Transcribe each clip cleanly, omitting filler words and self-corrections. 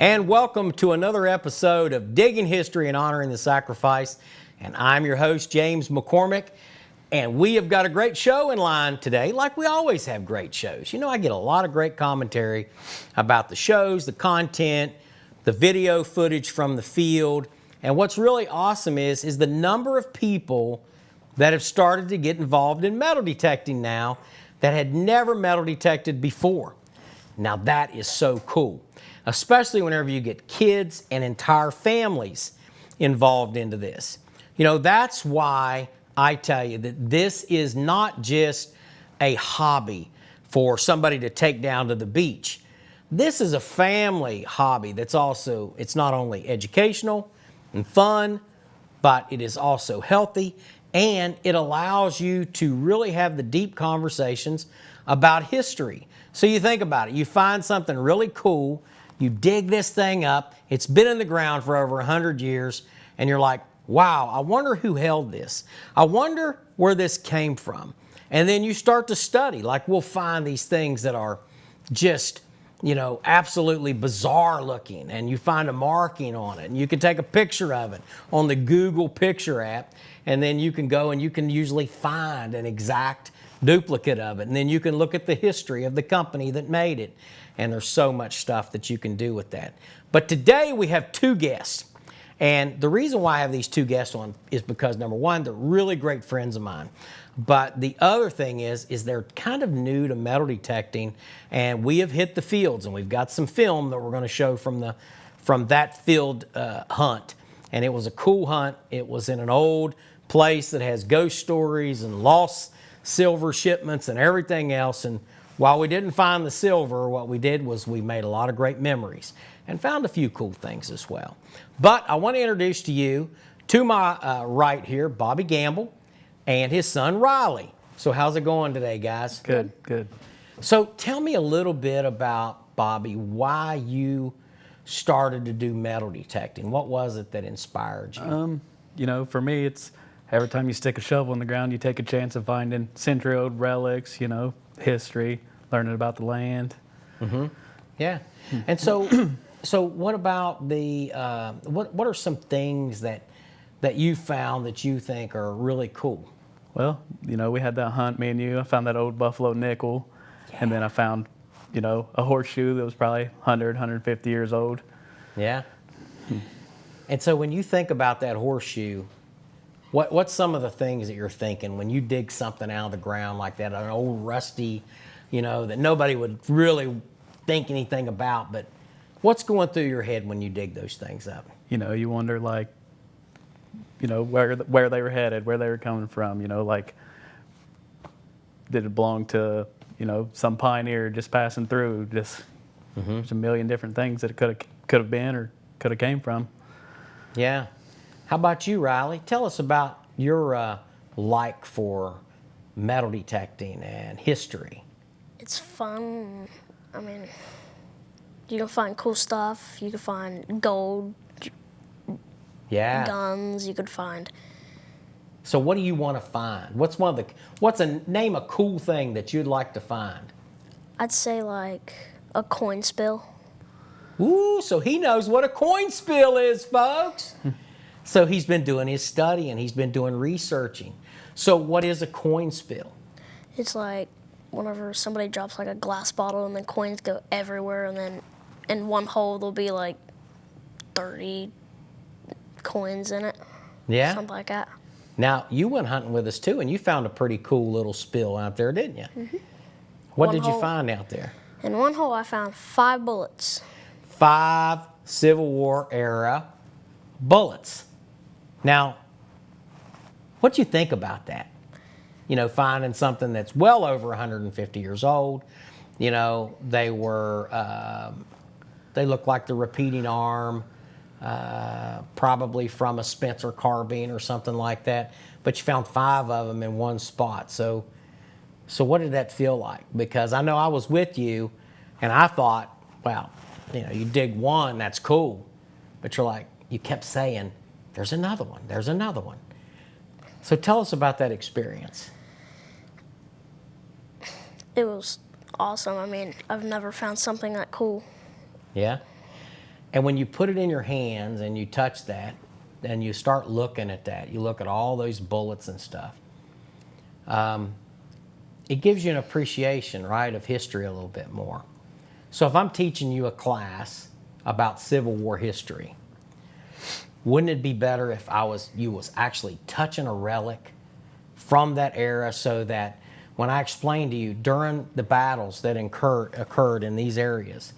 and welcome to another episode of Digging History and Honoring the Sacrifice. And I'm your host, James McCormick, and we have got a great show in line today, like we always have great shows. You know, I get a lot of great commentary about the shows, the content, the video footage from the field, and what's really awesome is the number of people that have started to get involved in metal detecting now that had never metal detected before. Now that is so cool, especially whenever you get kids and entire families involved into this. You know, that's why I tell you that this is not just a hobby for somebody to take down to the beach. This is a family hobby that's also, it's not only educational and fun, but it is also healthy, and it allows you to really have the deep conversations about history. So you think about it, you find something really cool, you dig this thing up, it's been in the ground for over 100 years, and you're like, wow, I wonder who held this. I wonder where this came from. And then you start to study, like we'll find these things that are just, you know, absolutely bizarre looking, and you find a marking on it, and you can take a picture of it on the Google Picture app, and then you can go and you can usually find an exact duplicate of it, and then you can look at the history of the company that made it, and there's so much stuff that you can do with that. But today we have two guests, and the reason why I have these two guests on is because, number one, they're really great friends of mine, but the other thing is they're kind of new to metal detecting, and we have hit the fields, and we've got some film that we're going to show from that field hunt, and it was a cool hunt. It was in an old place that has ghost stories and lost silver shipments and everything else. And while we didn't find the silver, what we did was we made a lot of great memories and found a few cool things as well. But I want to introduce to you, to my right here, Bobby Gamble and his son Riley. So how's it going today, guys? Good, good. So tell me a little bit about, Bobby, why you started to do metal detecting. What was it that inspired you? You know, for me, it's every time you stick a shovel in the ground, you take a chance of finding century-old relics, you know, history, learning about the land. Mm-hmm. Yeah. And so what about the, what are some things that you found that you think are really cool? Well, you know, we had that hunt, me and you. I found that old buffalo nickel, and then I found, you know, a horseshoe that was probably 100, 150 years old. Yeah. And so when you think about that horseshoe, what's some of the things that you're thinking when you dig something out of the ground like that, an old rusty, you know, that nobody would really think anything about, but what's going through your head when you dig those things up? You know, you wonder, like, you know, where they were headed, where they were coming from, you know, like, did it belong to, you know, some pioneer just passing through? Just there's a million different things that it could have been or could have came from. Yeah. How about you, Riley? Tell us about your like for metal detecting and history. It's fun. I mean, you can find cool stuff. You can find gold, guns. You could find. So what do you want to find? Name a cool thing that you'd like to find? I'd say like a coin spill. Ooh, so he knows what a coin spill is, folks. So he's been doing his study and he's been doing researching. So what is a coin spill? It's like whenever somebody drops like a glass bottle and then coins go everywhere, and then in one hole there'll be like 30 coins in it. Yeah? Something like that. Now, you went hunting with us too, and you found a pretty cool little spill out there, didn't you? Mm-hmm. What did you find out there? In one hole I found 5 bullets. 5 Civil War era bullets. Now, what do you think about that? You know, finding something that's well over 150 years old. You know, they look like the repeating arm, probably from a Spencer carbine or something like that. But you found 5 of them in one spot. So what did that feel like? Because I know I was with you, and I thought, well, you know, you dig one, that's cool. But you're like, you kept saying, there's another one, there's another one. So tell us about that experience. It was awesome. I mean, I've never found something that cool. Yeah? And when you put it in your hands and you touch that, and you start looking at that, you look at all those bullets and stuff, it gives you an appreciation, right, of history a little bit more. So if I'm teaching you a class about Civil War history, wouldn't it be better if you was actually touching a relic from that era, so that when I explained to you during the battles that occurred in these areas,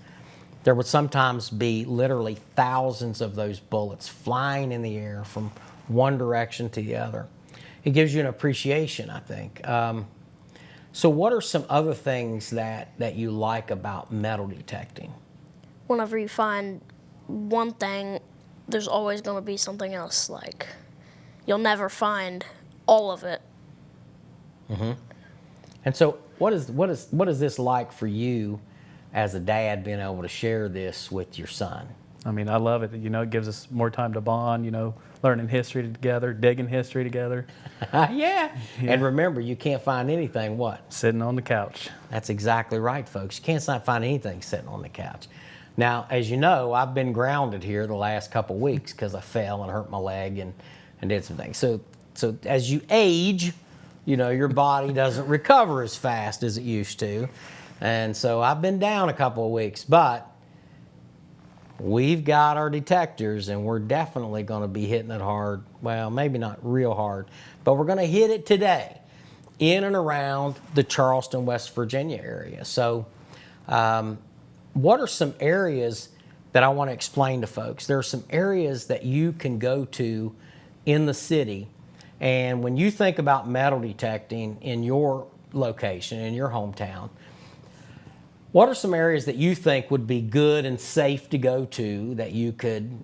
there would sometimes be literally thousands of those bullets flying in the air from one direction to the other. It gives you an appreciation, I think. So what are some other things that you like about metal detecting? Whenever you find one thing, there's always going to be something else. Like, you'll never find all of it. And so what is this like for you as a dad, being able to share this with your son? I mean, I love it. You know, it gives us more time to bond, you know, learning history together, digging history together. Yeah. And remember, you can't find anything, what? Sitting on the couch. That's exactly right, folks. You can't find anything sitting on the couch. Now, as you know, I've been grounded here the last couple weeks because I fell and hurt my leg and did some things. So as you age, you know, your body doesn't recover as fast as it used to. And so I've been down a couple of weeks, but we've got our detectors, and we're definitely going to be hitting it hard. Well, maybe not real hard, but we're going to hit it today in and around the Charleston, West Virginia area. So what are some areas that I want to explain to folks? There are some areas that you can go to in the city, and when you think about metal detecting in your location, in your hometown, what are some areas that you think would be good and safe to go to that you could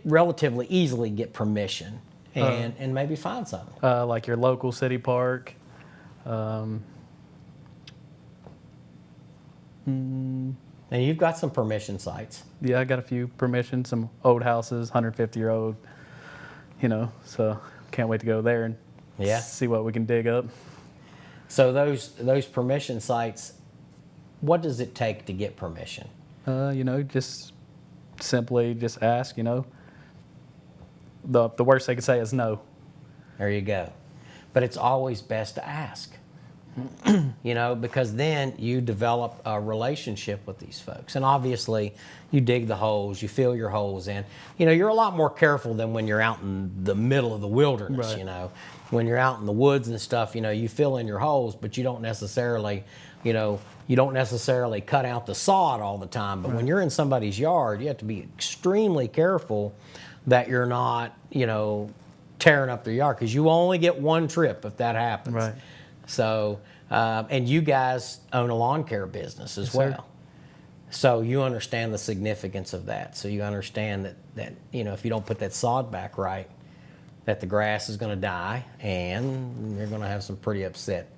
relatively easily get permission and maybe find something? Like your local city park. And you've got some permission sites. Yeah, I got a few permissions, some old houses, 150-year-old, you know, so can't wait to go there and see what we can dig up. So those permission sites, what does it take to get permission? You know, just simply just ask, you know. The worst they could say is no. There you go. But it's always best to ask, you know, because then you develop a relationship with these folks. And obviously, you dig the holes, you fill your holes in. You know, you're a lot more careful than when you're out in the middle of the wilderness, Right. you know. When you're out in the woods and stuff, you know, you fill in your holes, but you don't necessarily, you know, cut out the sod all the time. But when you're in somebody's yard, you have to be extremely careful that you're not, you know, tearing up their yard, because you only get one trip if that happens. Right. So, and you guys own a lawn care business as Yes, sir. well. So you understand the significance of that. So you understand that, you know, if you don't put that sod back right, that the grass is going to die, and you're going to have some pretty upset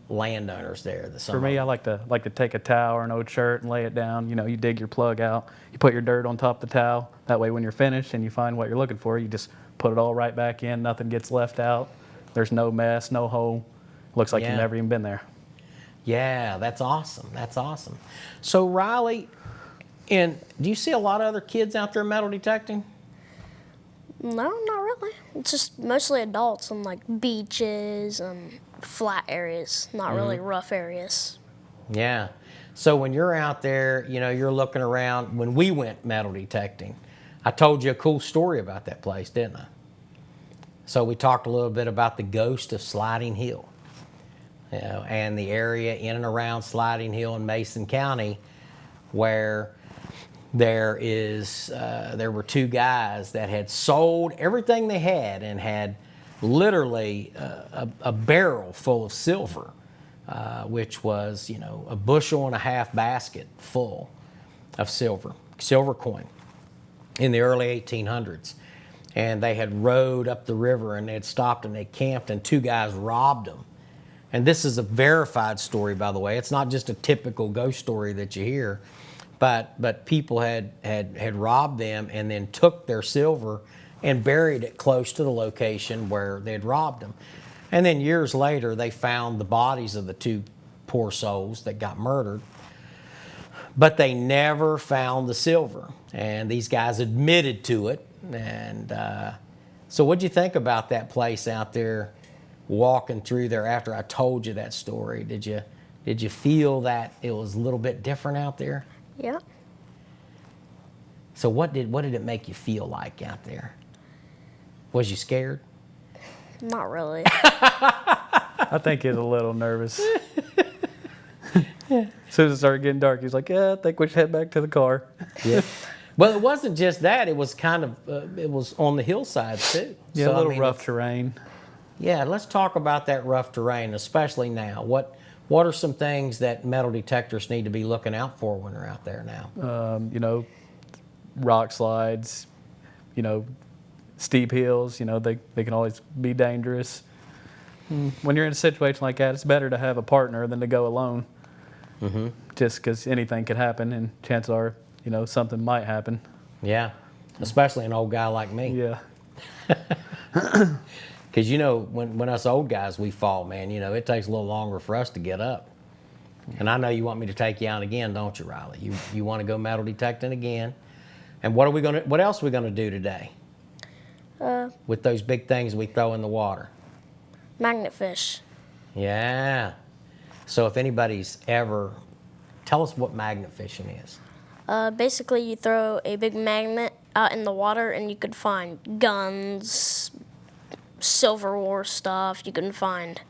landowners there. For me, I like to take a towel or an old shirt and lay it down. You know, you dig your plug out, you put your dirt on top of the towel. That way, when you're finished and you find what you're looking for, you just put it all right back in. Nothing gets left out. There's no mess, no hole. Looks like you've never even been there. Yeah, that's awesome. That's awesome. So Riley, do you see a lot of other kids out there metal detecting? No, not really. It's just mostly adults on like beaches and flat areas, not really rough areas. Yeah. So when you're out there, you know, you're looking around. When we went metal detecting, I told you a cool story about that place, didn't I? So we talked a little bit about the ghost of Sliding Hill, you know, and the area in and around Sliding Hill in Mason County, where there were two guys that had sold everything they had and had literally a barrel full of silver, which was, you know, a bushel and a half basket full of silver coin in the early 1800s. And they had rowed up the river, and they had stopped and they camped, and two guys robbed them. And this is a verified story, by the way. It's not just a typical ghost story that you hear. But people had robbed them and then took their silver and buried it close to the location where they had robbed them. And then years later, they found the bodies of the two poor souls that got murdered. but they never found the silver. And these guys admitted to it. And so what'd you think about that place out there, walking through there after I told you that story? Did you feel that it was a little bit different out there? Yeah. So what did it make you feel like out there? Was you scared? Not really. I think he's a little nervous. As soon as it started getting dark, he's like, "Yeah, I think we should head back to the car." Yeah. Well, it wasn't just that. It was kind of it was on the hillside too. Yeah, So, a little rough it's- terrain. Yeah, let's talk about that rough terrain, especially now. What are some things that metal detectors need to be looking out for when they're out there now? You know, rock slides, you know, steep hills, you know, they can always be dangerous. When you're in a situation like that, it's better to have a partner than to go alone. Just because anything could happen, and chances are, you know, something might happen. Yeah, especially an old guy like me. Yeah. Because, you know, when us old guys, we fall, man, you know, it takes a little longer for us to get up. And I know you want me to take you out again, don't you, Riley? You want to go metal detecting again. And what else are we gonna do today? With those big things we throw in the water? Magnet fish. Yeah. So if anybody's ever, tell us what magnet fishing is. Basically, you throw a big magnet out in the water, and you could find guns, silverware stuff. You can find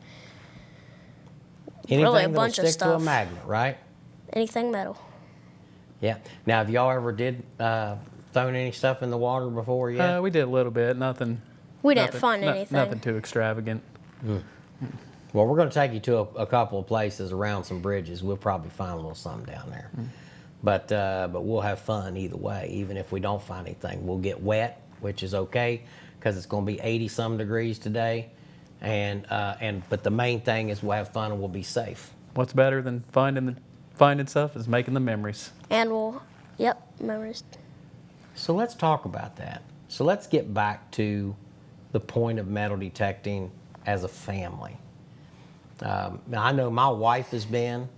Anything really a that'll bunch of stick to a stuff. magnet, right? Anything metal. Yeah. Now, have y'all ever thrown any stuff in the water before yet? We did a little bit, nothing. We didn't nothing- find no- anything. Nothing too extravagant. Well, we're going to take you to a couple of places around some bridges. We'll probably find a little something down there. But we'll have fun either way. Even if we don't find anything, we'll get wet, which is okay because it's going to be 80-some degrees today. But the main thing is we'll have fun and we'll be safe. What's better than finding stuff is making the memories. And memories. So let's talk about that. So let's get back to the point of metal detecting as a family. Now, I know my wife has been,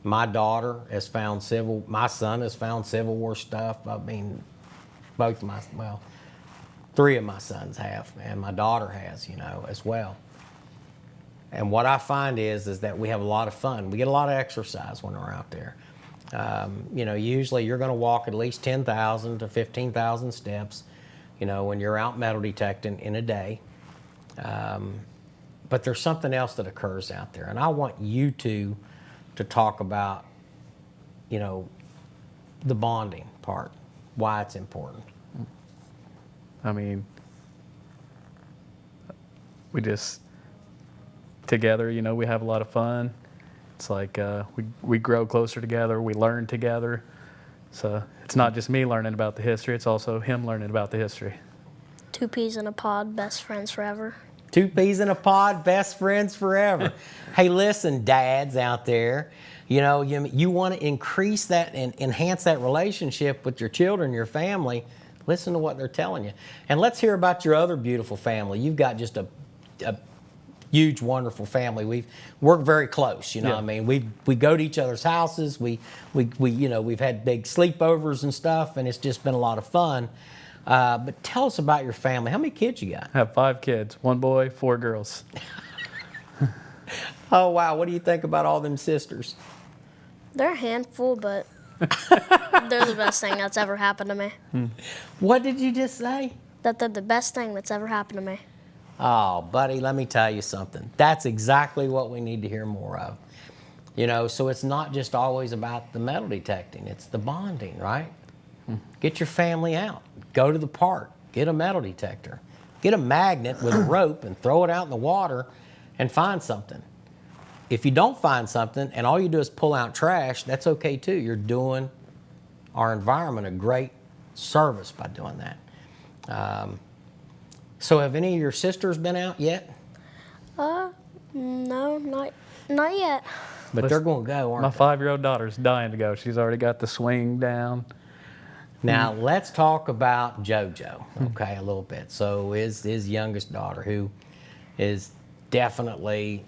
my daughter has found my son has found Civil War stuff. I mean, three of my sons have, and my daughter has, you know, as well. And what I find is that we have a lot of fun. We get a lot of exercise when we're out there. You know, usually you're going to walk at least 10,000 to 15,000 steps, you know, when you're out metal detecting in a day. But there's something else that occurs out there. And I want you two to talk about, you know, the bonding part, why it's important. I mean, we just, together, you know, we have a lot of fun. It's like we grow closer together, we learn together. So it's not just me learning about the history, it's also him learning about the history. 2 peas in a pod, best friends forever. 2 peas in a pod, best friends forever. Hey, listen, dads out there, you know, you want to increase that and enhance that relationship with your children, your family. Listen to what they're telling you. And let's hear about your other beautiful family. You've got just a huge, wonderful family. We've worked very close, you know. Yeah. I mean, we go to each other's houses. We you know, we've had big sleepovers and stuff, and it's just been a lot of fun. But tell us about your family. How many kids you got? I have 5 kids, 1 boy, 4 girls. Oh, wow. What do you think about all them sisters? They're a handful, but they're the best thing that's ever happened to me. What did you just say? That they're the best thing that's ever happened to me. Oh, buddy, let me tell you something. That's exactly what we need to hear more of. You know, so it's not just always about the metal detecting. It's the bonding, right? Get your family out. Go to the park. Get a metal detector. Get a magnet with a rope and throw it out in the water and find something. If you don't find something and all you do is pull out trash, that's okay too. You're doing our environment a great service by doing that. So have any of your sisters been out yet? No, not yet. But they're going to go, My aren't they? 5-year-old daughter's dying to go. She's already got the swing down. Now, let's talk about JoJo, okay, a little bit. So his youngest daughter, who is definitely,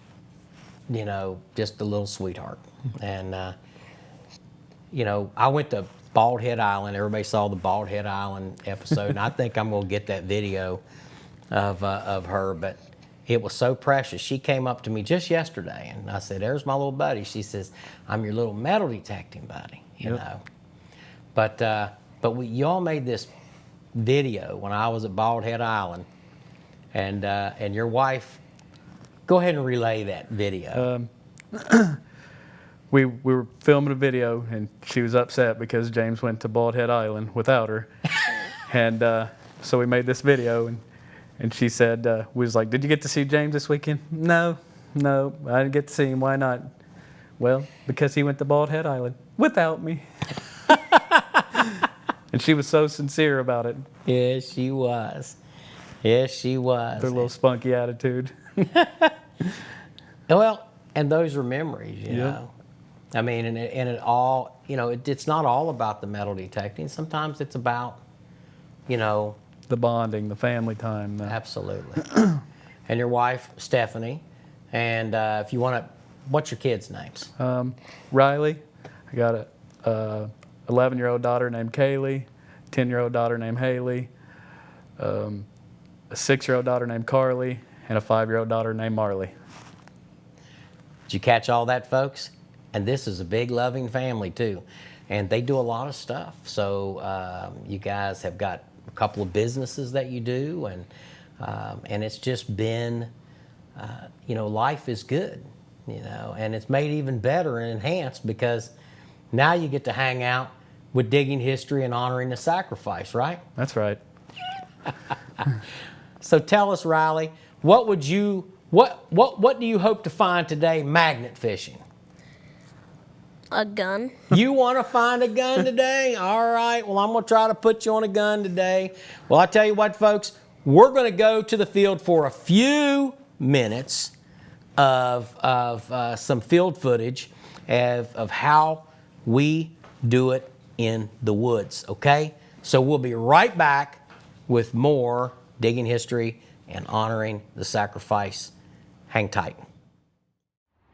you know, just a little sweetheart. And you know, I went to Bald Head Island. Everybody saw the Bald Head Island episode, and I think I'm going to get that video of her. But it was so precious. She came up to me just yesterday, and I said, "There's my little buddy." She says, "I'm your little metal detecting buddy," you know. But y'all made this video when I was at Bald Head Island, and your wife. Go ahead and relay that video. We were filming a video, and she was upset because James went to Bald Head Island without her. And so we made this video, and she said, we was like, "Did you get to see James this weekend?" No, I didn't get to see him. Why not? Well, because he went to Bald Head Island without me. And she was so sincere about it. Yes, she was. Yes, she was. Her little spunky attitude. Well, and those are memories, you know. I mean, and it all, you know, it's not all about the metal detecting. Sometimes it's about, you know. The bonding, the family time. Absolutely. And your wife, Stephanie. And if you want to, what's your kids' names? Riley. I got a 11-year-old daughter named Kaylee, 10-year-old daughter named Haley, a 6-year-old daughter named Carly, and a 5-year-old daughter named Marley. Did you catch all that, folks? And this is a big, loving family, too. And they do a lot of stuff. So you guys have got a couple of businesses that you do, and it's just been, you know, life is good, you know, and it's made even better and enhanced because now you get to hang out with Digging History and Honoring the Sacrifice, right? That's right. So tell us, Riley, what do you hope to find today magnet fishing? A gun. You want to find a gun today? All right. Well, I'm going to try to put you on a gun today. Well, I tell you what, folks, we're going to go to the field for a few minutes of some field footage of how we do it in the woods, okay? So we'll be right back with more Digging History and Honoring the Sacrifice. Hang tight.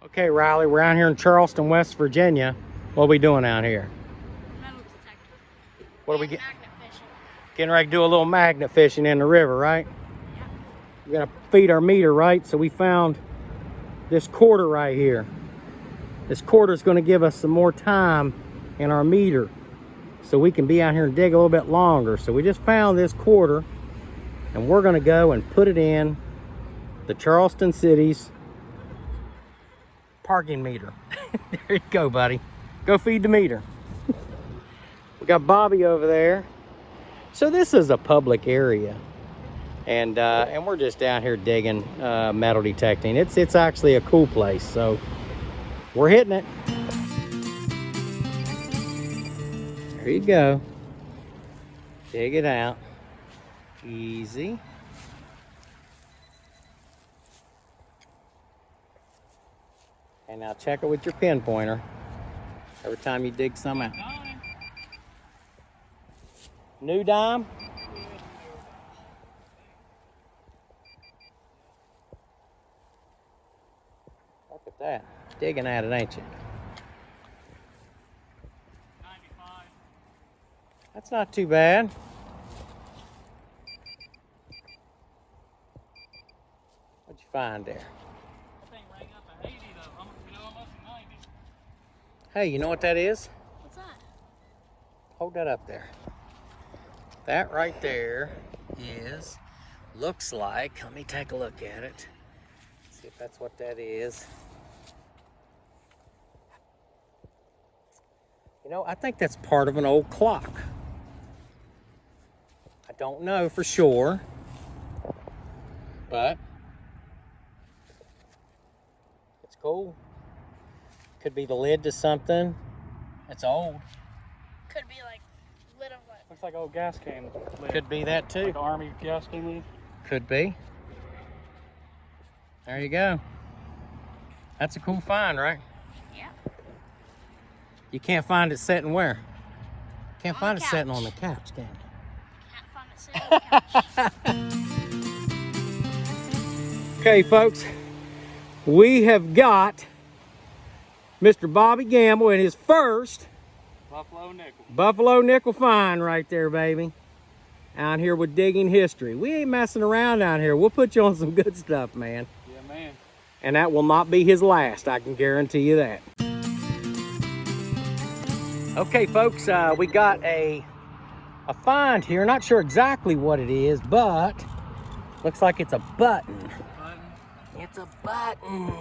Okay, Riley, we're out here in Charleston, West Virginia. What are we doing out here? Metal detector. What are we Magnet fishing. getting ready to do a little magnet fishing in the river, right? Yeah. We're gonna feed our meter, right? So we found this quarter right here. This quarter is gonna give us some more time in our meter so we can be out here and dig a little bit longer. So we just found this quarter and we're gonna go and put it in the Charleston City's parking meter. There you go, buddy. Go feed the meter. We got Bobby over there. So this is a public area, and we're just down here digging, metal detecting. It's actually a cool place, so we're hitting it. There you go. Dig it out. Easy. And now check it with your pin pointer every time you dig some out. New dime? Look at that. Digging at it, ain't you? 95. That's not too bad. What'd you find there? Hey, you know what that is? What's that? Hold that up there. That right there looks like, let me take a look at it. See if that's what that is. You know, I think that's part of an old clock. I don't know for sure, but it's cool. Could be the lid to something. It's old. Could be like lid of what? Looks like old gas can lid. Could be that too. Like Army gas can lid. Could be. There you go. That's a cool find, right? Yeah. You can't find it sitting where? Can't On find the it sitting couch. on the couch, can you? Can't find it sitting on the couch. Okay, folks. We have got Mr. Bobby Gamble in his first Buffalo nickel. Buffalo nickel find right there, baby. Out here with Digging History. We ain't messing around down here. We'll put you on some good stuff, man. Yeah, man. And that will not be his last, I can guarantee you that. Okay, folks, we got a find here. Not sure exactly what it is, but looks like it's a button. It's a button.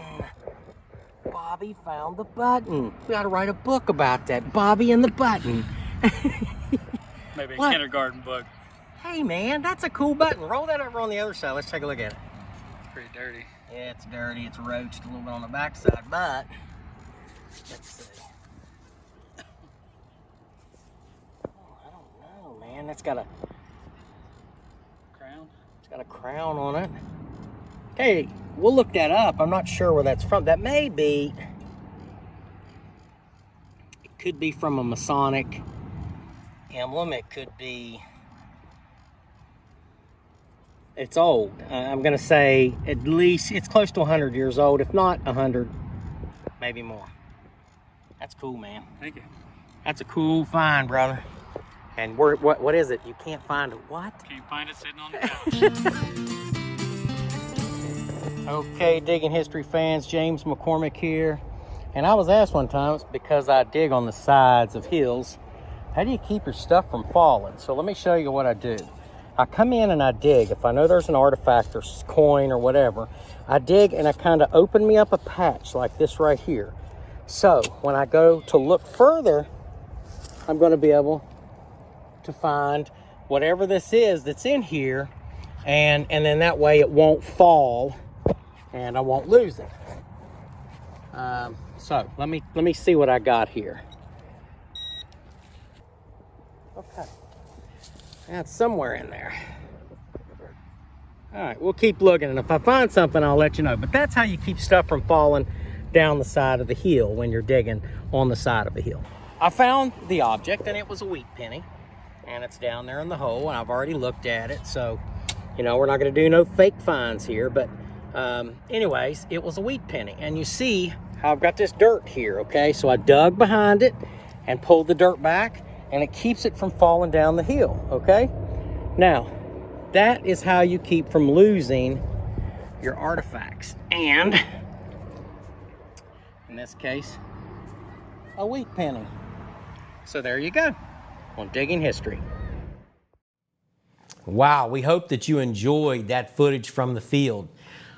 Bobby found the button. We ought to write a book about that. Bobby and the button. Maybe a What? kindergarten book. Hey, man, that's a cool button. Roll that over on the other side. Let's take a look at it. It's pretty dirty. Yeah, it's dirty. It's roached a little bit on the backside, but let's see. Oh, I don't know, man. That's got a Crown? It's got a crown on it. Hey, we'll look that up. I'm not sure where that's from. That may be. It could be from a Masonic emblem. It could be. It's old. I'm going to say at least it's close to 100 years old, if not 100, maybe more. That's cool, man. Thank you. That's a cool find, brother. And what is it? You can't find a what? Can't find it sitting on the couch. Okay, Digging History fans, James McCormick here. And I was asked one time, it's because I dig on the sides of hills, how do you keep your stuff from falling? So let me show you what I do. I come in and I dig. If I know there's an artifact or coin or whatever, I dig and I kind of open me up a patch like this right here. So when I go to look further, I'm going to be able to find whatever this is that's in here, and then that way it won't fall and I won't lose it. So let me see what I got here. Okay. That's somewhere in there. All right, we'll keep looking, and if I find something, I'll let you know. But that's how you keep stuff from falling down the side of the hill when you're digging on the side of a hill. I found the object, and it was a wheat penny, and it's down there in the hole, and I've already looked at it, so, you know, we're not going to do no fake finds here, but anyways, it was a wheat penny, and you see how I've got this dirt here, okay? So I dug behind it and pulled the dirt back, and it keeps it from falling down the hill, okay? Now, that is how you keep from losing your artifacts. And, in this case, a wheat penny. So there you go, on Digging History. Wow, we hope that you enjoyed that footage from the field.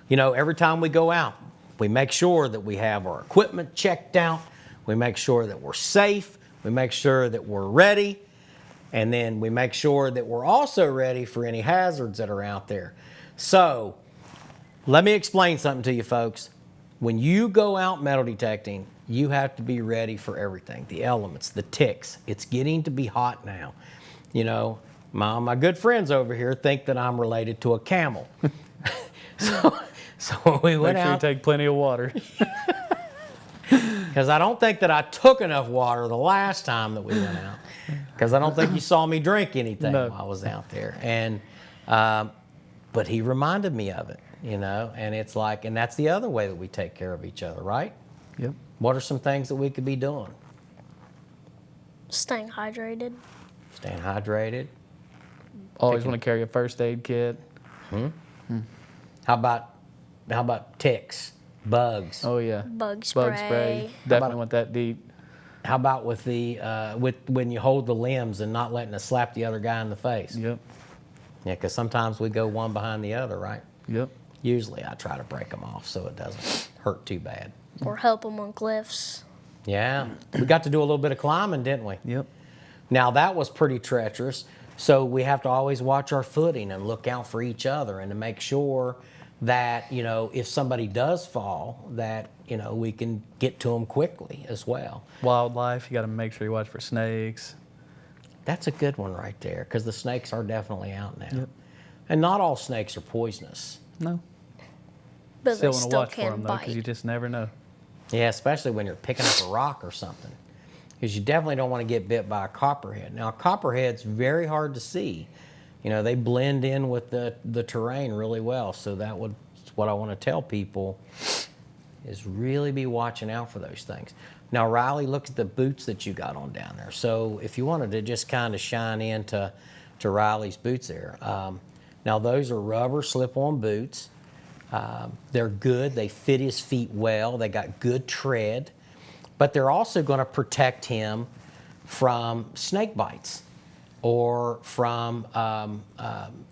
You know, every time we go out, we make sure that we have our equipment checked out, we make sure that we're safe, we make sure that we're ready, and then we make sure that we're also ready for any hazards that are out there. So, let me explain something to you folks. When you go out metal detecting, you have to be ready for everything. The elements, the ticks. It's getting to be hot now. You know, my good friends over here think that I'm related to a camel. So when we went Make sure out, you take plenty of water. because I don't think that I took enough water the last time that we went out. Because I don't think you saw me drink anything No. while I was out there. And but he reminded me of it, you know. And it's like, and that's the other way that we take care of each other, right? Yep. What are some things that we could be doing? Staying hydrated. Staying hydrated. Always want to carry a first aid kit. How about ticks, bugs? Oh yeah. Bug spray. Bug spray. Definitely want that deep. How about with the when you hold the limbs and not letting us slap the other guy in the face? Yep. Yeah, because sometimes we go one behind the other, right? Yep. Usually I try to break them off so it doesn't hurt too bad. Or help them on cliffs. Yeah, we got to do a little bit of climbing, didn't we? Yep. Now that was pretty treacherous, so we have to always watch our footing and look out for each other and to make sure that, you know, if somebody does fall, that, you know, we can get to them quickly as well. Wildlife, you got to make sure you watch for snakes. That's a good one right there, because the snakes are definitely out now. Yep. And not all snakes are poisonous. No. But Still they want to still watch for can them though, bite. because you just never know. Yeah, especially when you're picking up a rock or something, because you definitely don't want to get bit by a copperhead. Now, a copperhead's very hard to see. You know, they blend in with the terrain really well, so that's what I want to tell people is really be watching out for those things. Now, Riley, look at the boots that you got on down there. So if you wanted to just kind of shine into Riley's boots there. Now, those are rubber slip-on boots. They're good. They fit his feet well. They got good tread. But they're also going to protect him from snake bites or from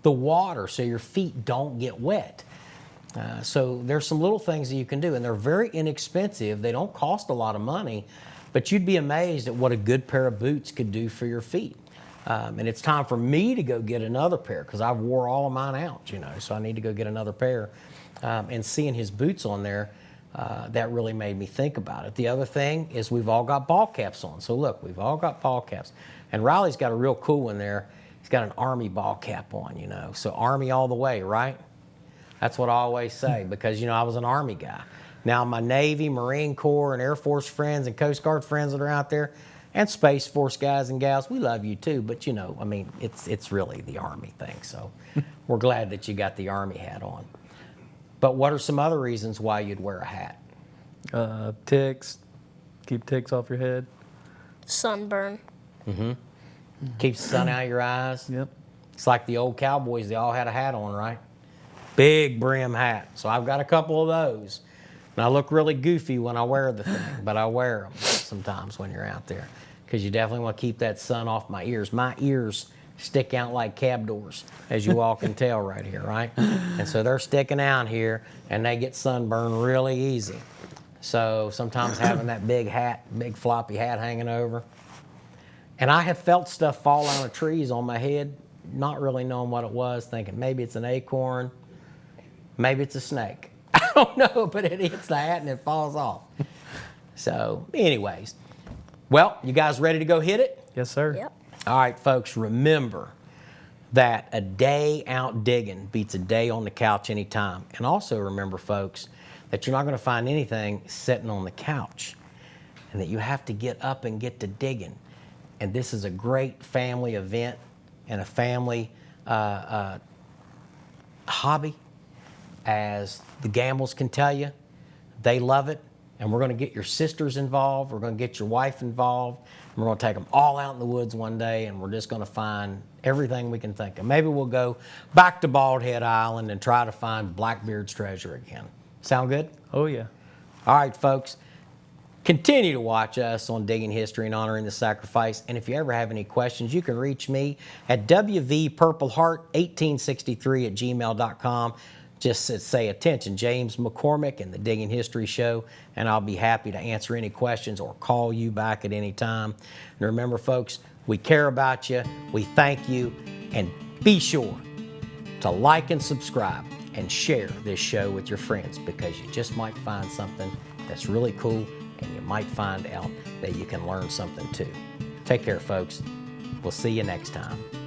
the water, so your feet don't get wet. So there's some little things that you can do, and they're very inexpensive. They don't cost a lot of money, but you'd be amazed at what a good pair of boots could do for your feet. And it's time for me to go get another pair because I wore all of mine out, so I need to go get another pair. And seeing his boots on there, that really made me think about it. The other thing is we've all got ball caps on. So look, we've all got ball caps. And Riley's got a real cool one there. He's got an Army ball cap on, So Army all the way, right? That's what I always say because, I was an Army guy. Now my Navy, Marine Corps, and Air Force friends and Coast Guard friends that are out there, and Space Force guys and gals, we love you too. But, it's really the Army thing. So we're glad that you got the Army hat on. But what are some other reasons why you'd wear a hat? Ticks. Keep ticks off your head. Sunburn. Keeps the sun out of your eyes. Yep. It's like the old cowboys, they all had a hat on, right? Big brim hat. So I've got a couple of those. And I look really goofy when I wear the thing, but I wear them sometimes when you're out there because you definitely want to keep that sun off my ears. My ears stick out like cab doors, as you all can tell right here, right? And so they're sticking out here, and they get sunburned really easy. So sometimes having that big hat, big floppy hat hanging over. And I have felt stuff fall out of trees on my head, not really knowing what it was, thinking maybe it's an acorn, maybe it's a snake. I don't know, but it hits the hat and it falls off. So anyways, well, you guys ready to go hit it? Yes, sir. Yep. All right, folks, remember that a day out digging beats a day on the couch anytime. And also remember, folks, that you're not going to find anything sitting on the couch and that you have to get up and get to digging. And this is a great family event and a family hobby. As the Gambles can tell you, they love it. And we're going to get your sisters involved. We're going to get your wife involved. And we're going to take them all out in the woods one day, and we're just going to find everything we can think of. Maybe we'll go back to Bald Head Island and try to find Blackbeard's treasure again. Sound good? Oh, yeah. All right, folks. Continue to watch us on Digging History and Honoring the Sacrifice. And if you ever have any questions, you can reach me at wvpurpleheart1863@gmail.com. Just say, attention, James McCormick and the Digging History Show, and I'll be happy to answer any questions or call you back at any time. And remember, folks, we care about you, we thank you, and be sure to like and subscribe and share this show with your friends because you just might find something that's really cool and you might find out that you can learn something too. Take care, folks. We'll see you next time.